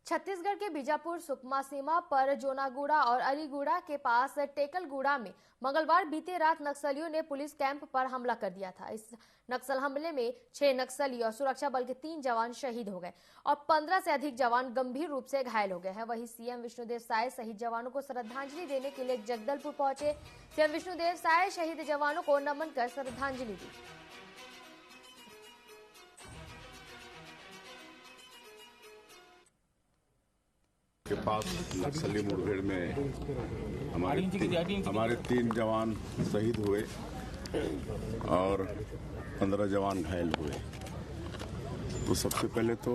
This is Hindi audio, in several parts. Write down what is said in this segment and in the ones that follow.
छत्तीसगढ़ के बीजापुर सुकमा सीमा पर जोनागुड़ा और अलीगुड़ा के पास टेकलगुड़ा में मंगलवार बीते रात नक्सलियों ने पुलिस कैंप पर हमला कर दिया था। इस नक्सल हमले में 6 नक्सली और सुरक्षा बल के 3 जवान शहीद हो गए और 15 से अधिक जवान गंभीर रूप से घायल हो गए हैं। वहीं सीएम विष्णुदेव साय शहीद जवानों को श्रद्धांजलि देने के लिए जगदलपुर पहुंचे। सीएम विष्णुदेव साय शहीद जवानों को नमन कर श्रद्धांजलि दी। के पास नक्सली मुठभेड़ में हमारे 3 जवान शहीद हुए और 15 जवान घायल हुए। तो सबसे पहले तो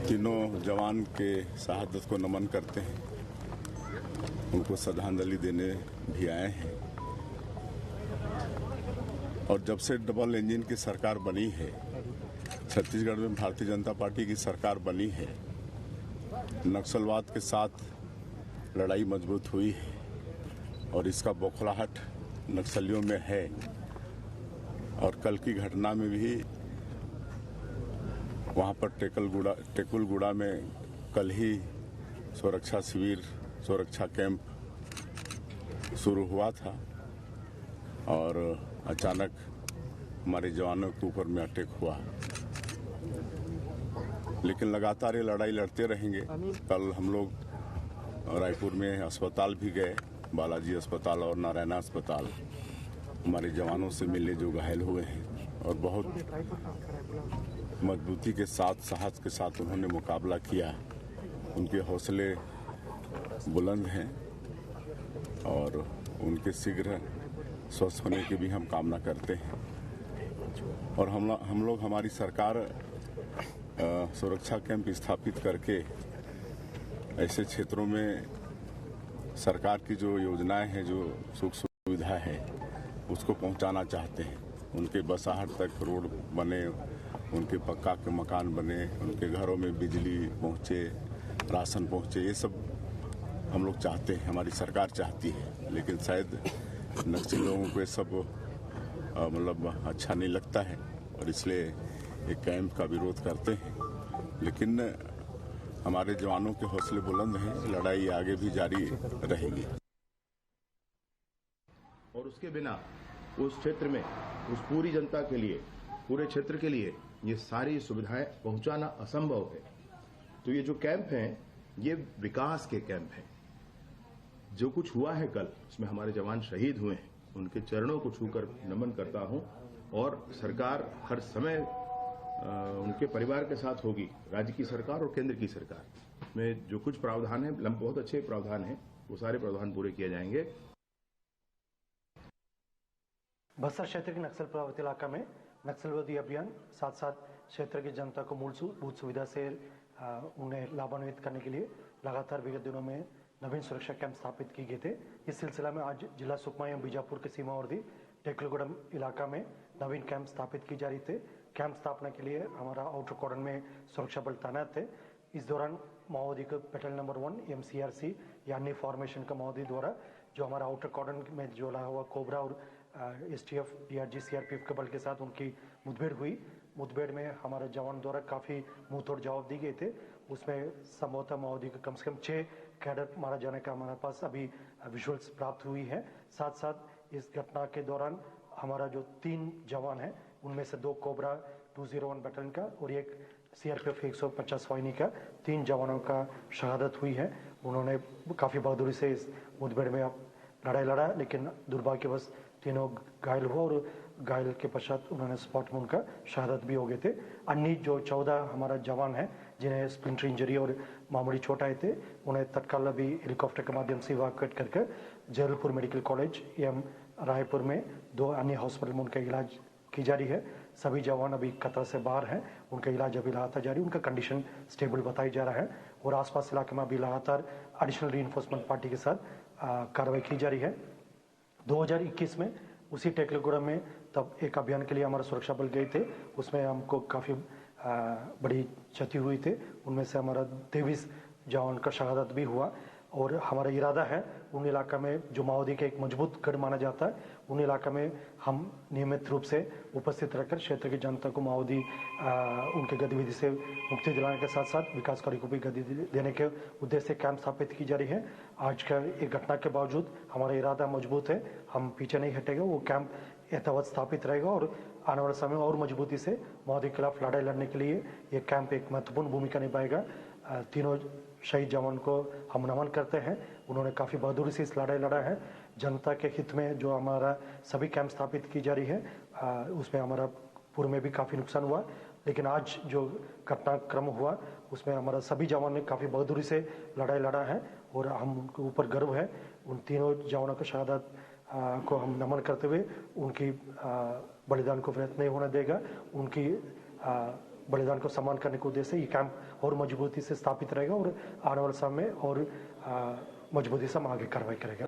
तीनों जवान के शहादत को नमन करते हैं, उनको श्रद्धांजलि देने भी आए हैं। और जब से डबल इंजन की सरकार बनी है, छत्तीसगढ़ में भारतीय जनता पार्टी की सरकार बनी है, नक्सलवाद के साथ लड़ाई मजबूत हुई है और इसका बौखलाहट नक्सलियों में है। और कल की घटना में भी वहां पर टेकुलगुड़ा में कल ही सुरक्षा शिविर, सुरक्षा कैंप शुरू हुआ था और अचानक हमारे जवानों के ऊपर में अटैक हुआ। लेकिन लगातार ये लड़ाई लड़ते रहेंगे। कल हम लोग रायपुर में अस्पताल भी गए, बालाजी अस्पताल और नारायणा अस्पताल, हमारे जवानों से मिले जो घायल हुए हैं और बहुत मजबूती के साथ, साहस के साथ उन्होंने मुकाबला किया। उनके हौसले बुलंद हैं और उनके शीघ्र स्वस्थ होने की भी हम कामना करते हैं। और हम लोग हमारी सरकार सुरक्षा कैंप स्थापित करके ऐसे क्षेत्रों में सरकार की जो योजनाएं हैं, जो सुख सुविधा है, उसको पहुंचाना चाहते हैं। उनके बसाहट तक रोड बने, उनके पक्का के मकान बने, उनके घरों में बिजली पहुंचे, राशन पहुंचे, ये सब हम लोग चाहते हैं, हमारी सरकार चाहती है। लेकिन शायद नक्सली लोगों को ये सब मतलब अच्छा नहीं लगता है और इसलिए एक कैंप का विरोध करते हैं। लेकिन हमारे जवानों के हौसले बुलंद हैं, लड़ाई आगे भी जारी रहेगी। और उसके बिना उस क्षेत्र में उस पूरी जनता के लिए, पूरे क्षेत्र के लिए ये सारी सुविधाएं पहुंचाना असंभव है। तो ये जो कैंप हैं, ये विकास के कैंप हैं। जो कुछ हुआ है कल, उसमें हमारे जवान शहीद हुए हैं, उनके चरणों को छूकर नमन करता हूं। और सरकार हर समय उनके परिवार के साथ होगी, राज्य की सरकार और केंद्र की सरकार में जो कुछ प्रावधान है, बहुत अच्छे प्रावधान हैं, वो सारे प्रावधान पूरे किए जाएंगे। बस्तर क्षेत्र के नक्सल प्रभावित इलाका में नक्सलवादी अभियान, साथ साथ क्षेत्र की जनता को मूलभूत सुविधा से उन्हें लाभान्वित करने के लिए लगातार विगत दिनों में नवीन सुरक्षा कैंप स्थापित किए गए थे। इस सिलसिला में आज जिला सुकमा एवं बीजापुर के सीमावर्ती टेकलगुड़ा इलाका में नवीन कैंप स्थापित की जा रही थे। कैंप स्थापना के लिए हमारा आउटर कॉर्डन में सुरक्षा बल तैनात थे। इस दौरान माओवादी का पेट्रोल नंबर 1 MCRC यानी फॉर्मेशन का माओवादी द्वारा जो हमारा आउटर कॉर्डन में जो लगा हुआ कोबरा और STF, DRG, CRPF के बल के साथ उनकी मुठभेड़ हुई। मुठभेड़ में हमारे जवान द्वारा काफ़ी मुंह तोड़ जवाब दिए गए थे। उसमें संभवतः माओवादी का कम से कम 6 कैडर मारा जाने का हमारे पास अभी विजुअल्स प्राप्त हुई है। साथ साथ इस घटना के दौरान हमारा जो 3 जवान हैं, उनमें से 2 कोबरा 201 बैटलियन का और एक CRPF 150 वाहिनी का 3 जवानों का शहादत हुई है। उन्होंने काफ़ी बहादुरी से इस मुठभेड़ में लड़ाई लड़ा, लेकिन दुर्भाग्यवश तीनों घायल हुआ और घायल के पश्चात उन्होंने स्पॉट में उनका शहादत भी हो गए थे। अन्य जो 14 हमारा जवान हैं जिन्हें स्प्लिंटर इंजरी और मामूली चोट आए थे, उन्हें तत्काल अभी हेलीकॉप्टर के माध्यम से इवैक्यूएट करके जबलपुर मेडिकल कॉलेज एवं रायपुर में 2 अन्य हॉस्पिटल में उनका इलाज की जा रही है। सभी जवान अभी खतरा से बाहर हैं, उनका इलाज अभी लगातार जारी, उनका कंडीशन स्टेबल बताई जा रहा है और आसपास इलाके में अभी लगातार एडिशनल रीइंफोर्समेंट पार्टी के साथ कार्रवाई की जा रही है। 2021 में उसी टेकलगुड़ा में तब एक अभियान के लिए हमारा सुरक्षा बल गए थे, उसमें हमको काफ़ी बड़ी क्षति हुई थी। उनमें से हमारा 23 जवान का शहादत भी हुआ और हमारा इरादा है उन इलाका में जो माओवादी का एक मजबूत गढ़ माना जाता है उन इलाका में हम नियमित रूप से उपस्थित रहकर क्षेत्र की जनता को माओवादी उनके गतिविधि से मुक्ति दिलाने के साथ साथ विकास कार्य को भी गति देने के उद्देश्य से कैंप स्थापित की जा रही है। आज का एक घटना के बावजूद हमारा इरादा मजबूत है, हम पीछे नहीं हटेगा, वो कैंप यथावत स्थापित रहेगा और आने वाले समय और मजबूती से माओवादी के खिलाफ लड़ाई लड़ने के लिए ये कैंप एक महत्वपूर्ण भूमिका निभाएगा। तीनों शहीद जवान को हम नमन करते हैं, उन्होंने काफ़ी बहादुरी से इस लड़ाई लड़ा है। जनता के हित में जो हमारा सभी कैंप स्थापित की जा रही है उसमें हमारा पूर्व में भी काफ़ी नुकसान हुआ, लेकिन आज जो घटनाक्रम हुआ उसमें हमारा सभी जवान ने काफ़ी बहादुरी से लड़ाई लड़ा है और हम उनके ऊपर गर्व है। उन तीनों जवानों की शहादत को हम नमन करते हुए उनकी बलिदान को व्यर्थ नहीं होने देगा, उनकी बलिदान को सम्मान करने के उद्देश्य से ये कैंप और मजबूती से स्थापित रहेगा और आने वाले समय में और मजबूती से हम आगे कार्रवाई करेगा।